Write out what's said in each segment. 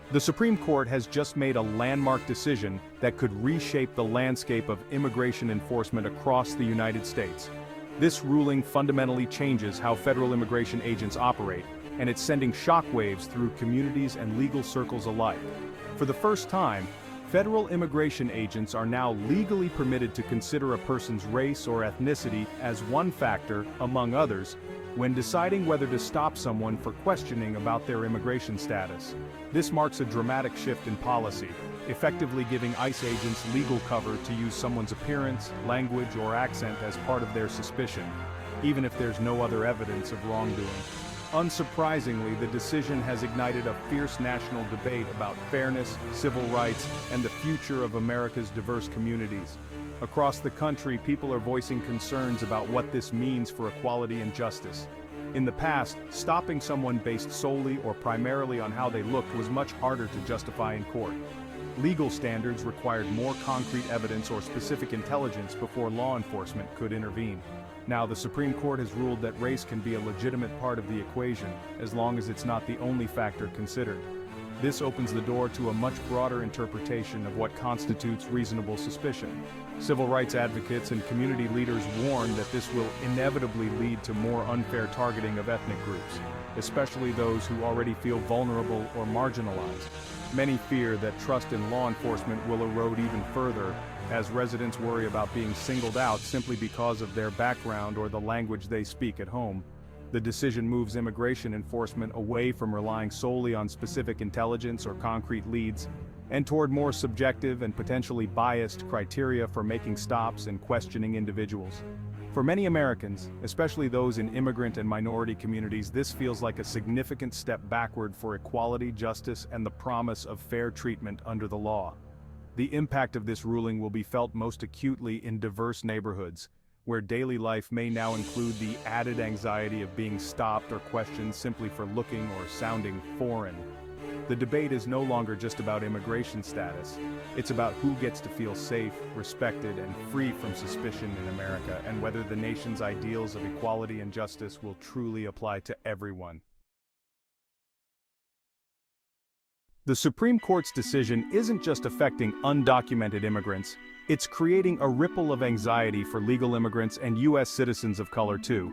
The Supreme Court has just made a landmark decision that could reshape the landscape of immigration enforcement across the United States. This ruling fundamentally changes how federal immigration agents operate, and it's sending shockwaves through communities and legal circles alike. For the first time, federal immigration agents are now legally permitted to consider a person's race or ethnicity as one factor, among others, when deciding whether to stop someone for questioning about their immigration status. This marks a dramatic shift in policy, effectively giving ICE agents legal cover to use someone's appearance, language, or accent as part of their suspicion, even if there's no other evidence of wrongdoing. Unsurprisingly, the decision has ignited a fierce national debate about fairness, civil rights, and the future of America's diverse communities. Across the country, people are voicing concerns about what this means for equality and justice. In the past, stopping someone based solely or primarily on how they looked was much harder to justify in court. Legal standards required more concrete evidence or specific intelligence before law enforcement could intervene. Now, the Supreme Court has ruled that race can be a legitimate part of the equation, as long as it's not the only factor considered. This opens the door to a much broader interpretation of what constitutes reasonable suspicion. Civil rights advocates and community leaders warn that this will inevitably lead to more unfair targeting of ethnic groups, especially those who already feel vulnerable or marginalized. Many fear that trust in law enforcement will erode even further, as residents worry about being singled out simply because of their background or the language they speak at home. The decision moves immigration enforcement away from relying solely on specific intelligence or concrete leads, and toward more subjective and potentially biased criteria for making stops and questioning individuals. For many Americans, especially those in immigrant and minority communities, this feels like a significant step backward for equality, justice, and the promise of fair treatment under the law. The impact of this ruling will be felt most acutely in diverse neighborhoods, where daily life may now include the added anxiety of being stopped or questioned simply for looking or sounding foreign. The debate is no longer just about immigration status. It's about who gets to feel safe, respected, and free from suspicion in America, and whether the nation's ideals of equality and justice will truly apply to everyone. The Supreme Court's decision isn't just affecting undocumented immigrants, it's creating a ripple of anxiety for legal immigrants and U.S. citizens of color too.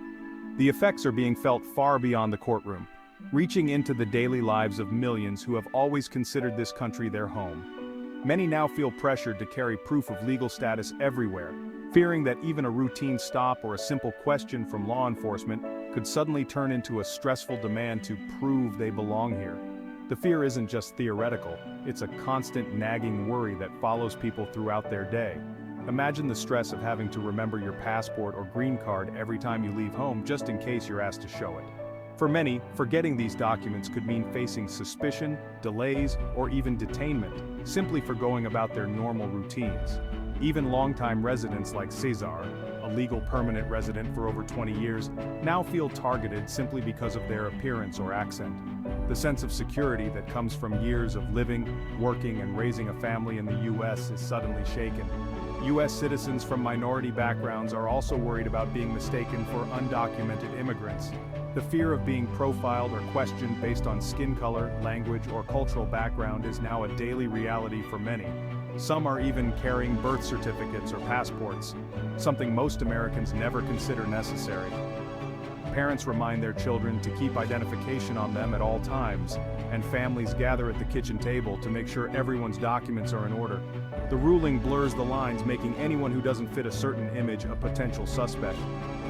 The effects are being felt far beyond the courtroom, reaching into the daily lives of millions who have always considered this country their home. Many now feel pressured to carry proof of legal status everywhere, fearing that even a routine stop or a simple question from law enforcement could suddenly turn into a stressful demand to prove they belong here. The fear isn't just theoretical, it's a constant nagging worry that follows people throughout their day. Imagine the stress of having to remember your passport or green card every time you leave home just in case you're asked to show it. For many, forgetting these documents could mean facing suspicion, delays, or even detainment, simply for going about their normal routines. Even longtime residents like Cesar, a legal permanent resident for over 20 years, now feel targeted simply because of their appearance or accent. The sense of security that comes from years of living, working, and raising a family in the U.S. is suddenly shaken. U.S. citizens from minority backgrounds are also worried about being mistaken for undocumented immigrants. The fear of being profiled or questioned based on skin color, language, or cultural background is now a daily reality for many. Some are even carrying birth certificates or passports, something most Americans never consider necessary. Parents remind their children to keep identification on them at all times, and families gather at the kitchen table to make sure everyone's documents are in order. The ruling blurs the lines, making anyone who doesn't fit a certain image a potential suspect.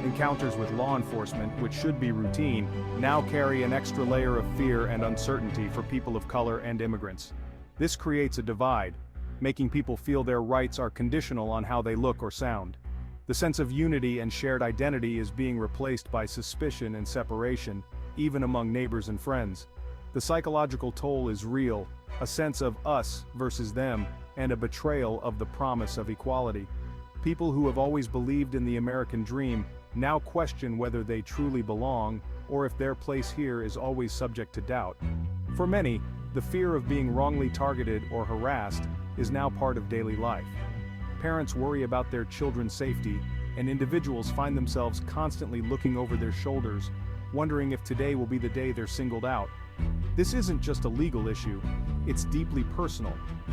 Encounters with law enforcement, which should be routine, now carry an extra layer of fear and uncertainty for people of color and immigrants. This creates a divide, making people feel their rights are conditional on how they look or sound. The sense of unity and shared identity is being replaced by suspicion and separation, even among neighbors and friends. The psychological toll is real, a sense of us versus them, and a betrayal of the promise of equality. People who have always believed in the American dream now question whether they truly belong, or if their place here is always subject to doubt. For many, the fear of being wrongly targeted or harassed is now part of daily life. Parents worry about their children's safety, and individuals find themselves constantly looking over their shoulders, wondering if today will be the day they're singled out. This isn't just a legal issue, it's deeply personal,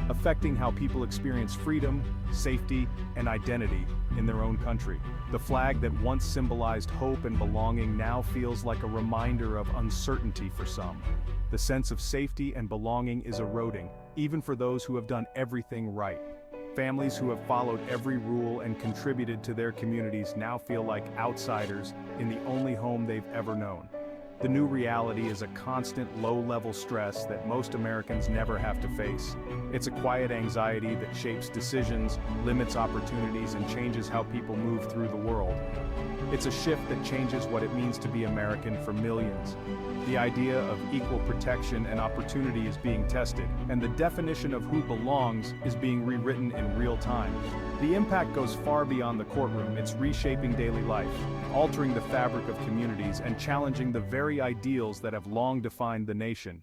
affecting how people experience freedom, safety, and identity in their own country. The flag that once symbolized hope and belonging now feels like a reminder of uncertainty for some. The sense of safety and belonging is eroding, even for those who have done everything right. Families who have followed every rule and contributed to their communities now feel like outsiders in the only home they've ever known. The new reality is a constant low-level stress that most Americans never have to face. It's a quiet anxiety that shapes decisions, limits opportunities, and changes how people move through the world. It's a shift that changes what it means to be American for millions. The idea of equal protection and opportunity is being tested, and the definition of who belongs is being rewritten in real time. The impact goes far beyond the courtroom. It's reshaping daily life, altering the fabric of communities, and challenging the very ideals that have long defined the nation.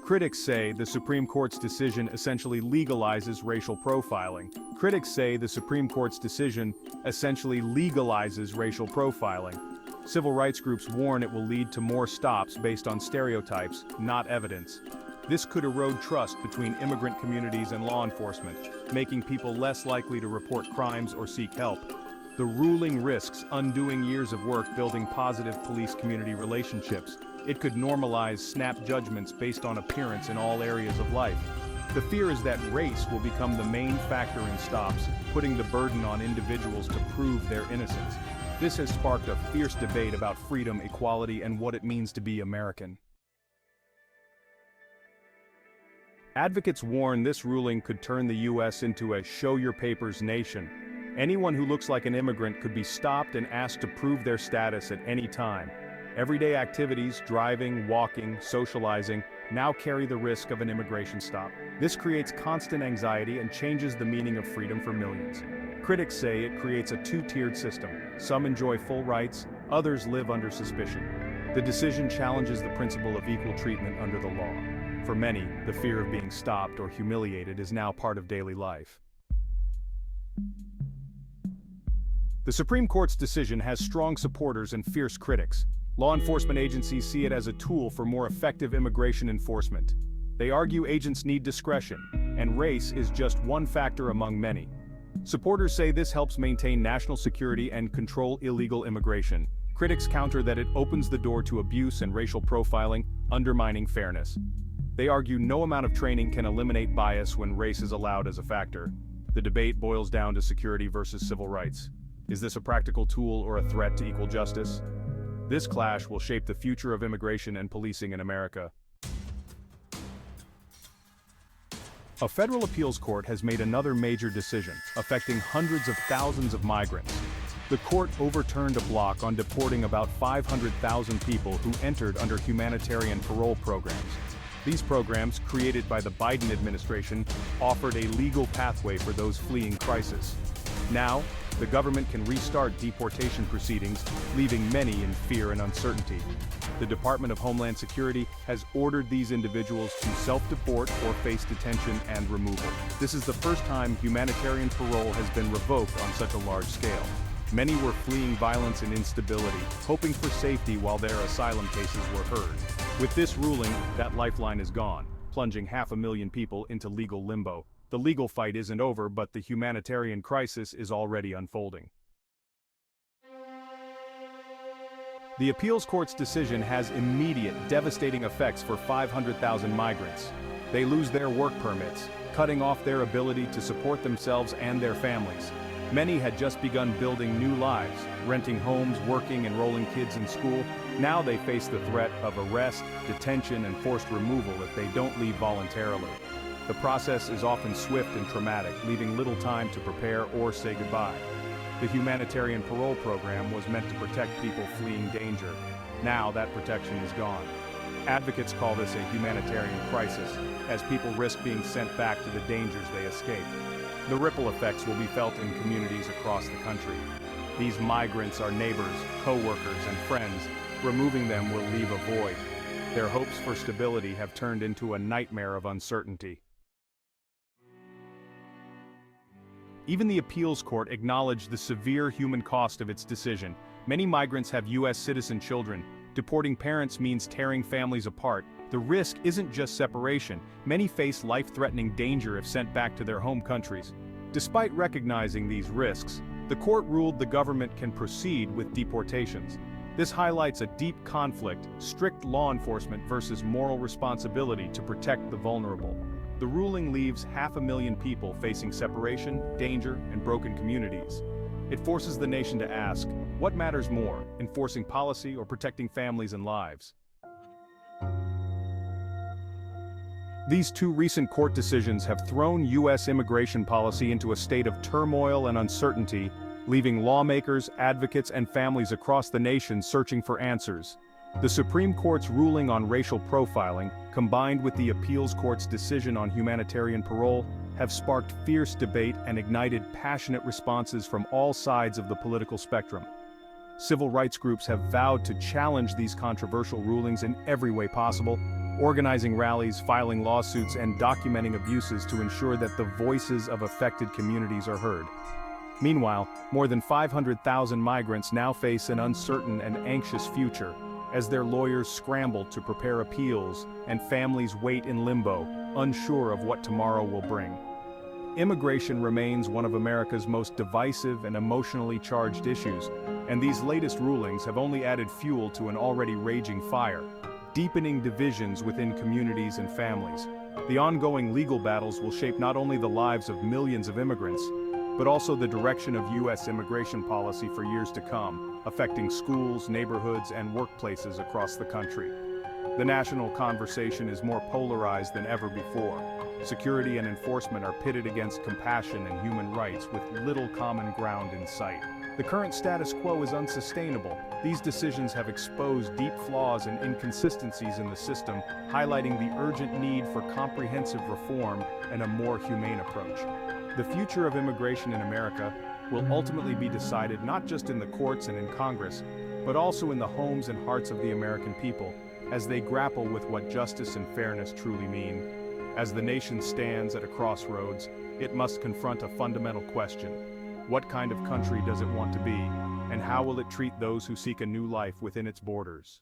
Critics say the Supreme Court's decision essentially legalizes racial profiling. Civil rights groups warn it will lead to more stops based on stereotypes, not evidence. This could erode trust between immigrant communities and law enforcement, making people less likely to report crimes or seek help. The ruling risks undoing years of work building positive police-community relationships. It could normalize snap judgments based on appearance in all areas of life. The fear is that race will become the main factor in stops, putting the burden on individuals to prove their innocence. This has sparked a fierce debate about freedom, equality, and what it means to be American. Advocates warn this ruling could turn the U.S. into a show-your-papers nation. Anyone who looks like an immigrant could be stopped and asked to prove their status at any time. Everyday activities, driving, walking, socializing, now carry the risk of an immigration stop. This creates constant anxiety and changes the meaning of freedom for millions. Critics say it creates a two-tiered system. Some enjoy full rights, others live under suspicion. The decision challenges the principle of equal treatment under the law. For many, the fear of being stopped or humiliated is now part of daily life. The Supreme Court's decision has strong supporters and fierce critics. Law enforcement agencies see it as a tool for more effective immigration enforcement. They argue agents need discretion, and race is just one factor among many. Supporters say this helps maintain national security and control illegal immigration. Critics counter that it opens the door to abuse and racial profiling, undermining fairness. They argue no amount of training can eliminate bias when race is allowed as a factor. The debate boils down to security versus civil rights. Is this a practical tool or a threat to equal justice? This clash will shape the future of immigration and policing in America. A federal appeals court has made another major decision, affecting hundreds of thousands of migrants. The court overturned a block on deporting about 500,000 people who entered under humanitarian parole programs. These programs, created by the Biden administration, offered a legal pathway for those fleeing crisis. Now, the government can restart deportation proceedings, leaving many in fear and uncertainty. The Department of Homeland Security has ordered these individuals to self-deport or face detention and removal. This is the first time humanitarian parole has been revoked on such a large scale. Many were fleeing violence and instability, hoping for safety while their asylum cases were heard. With this ruling, that lifeline is gone, plunging 500,000 people into legal limbo. The legal fight isn't over, but the humanitarian crisis is already unfolding. The appeals court's decision has immediate, devastating effects for 500,000 migrants. They lose their work permits, cutting off their ability to support themselves and their families. Many had just begun building new lives, renting homes, working, enrolling kids in school. Now they face the threat of arrest, detention, and forced removal if they don't leave voluntarily. The process is often swift and traumatic, leaving little time to prepare or say goodbye. The humanitarian parole program was meant to protect people fleeing danger. Now that protection is gone. Advocates call this a humanitarian crisis, as people risk being sent back to the dangers they escaped. The ripple effects will be felt in communities across the country. These migrants are neighbors, co-workers, and friends. Removing them will leave a void. Their hopes for stability have turned into a nightmare of uncertainty. Even the appeals court acknowledged the severe human cost of its decision. Many migrants have U.S. citizen children, Deporting parents means tearing families apart. The risk isn't just separation. Many face life-threatening danger if sent back to their home countries. Despite recognizing these risks, the court ruled the government can proceed with deportations. This highlights a deep conflict, strict law enforcement versus moral responsibility to protect the vulnerable. The ruling leaves 500,000 people facing separation, danger, and broken communities. It forces the nation to ask, what matters more, enforcing policy or protecting families and lives? These two recent court decisions have thrown U.S. immigration policy into a state of turmoil and uncertainty, leaving lawmakers, advocates, and families across the nation searching for answers. The Supreme Court's ruling on racial profiling, combined with the appeals court's decision on humanitarian parole, have sparked fierce debate and ignited passionate responses from all sides of the political spectrum. Civil rights groups have vowed to challenge these controversial rulings in every way possible, organizing rallies, filing lawsuits, and documenting abuses to ensure that the voices of affected communities are heard. Meanwhile, more than 500,000 migrants now face an uncertain and anxious future, as their lawyers scramble to prepare appeals and families wait in limbo, unsure of what tomorrow will bring. Immigration remains one of America's most divisive and emotionally charged issues, and these latest rulings have only added fuel to an already raging fire, deepening divisions within communities and families. The ongoing legal battles will shape not only the lives of millions of immigrants, but also the direction of U.S. immigration policy for years to come, affecting schools, neighborhoods, and workplaces across the country. The national conversation is more polarized than ever before. Security and enforcement are pitted against compassion and human rights with little common ground in sight. The current status quo is unsustainable. These decisions have exposed deep flaws and inconsistencies in the system, highlighting the urgent need for comprehensive reform and a more humane approach. The future of immigration in America will ultimately be decided not just in the courts and in Congress, but also in the homes and hearts of the American people, as they grapple with what justice and fairness truly mean. As the nation stands at a crossroads, it must confront a fundamental question. What kind of country does it want to be, and how will it treat those who seek a new life within its borders?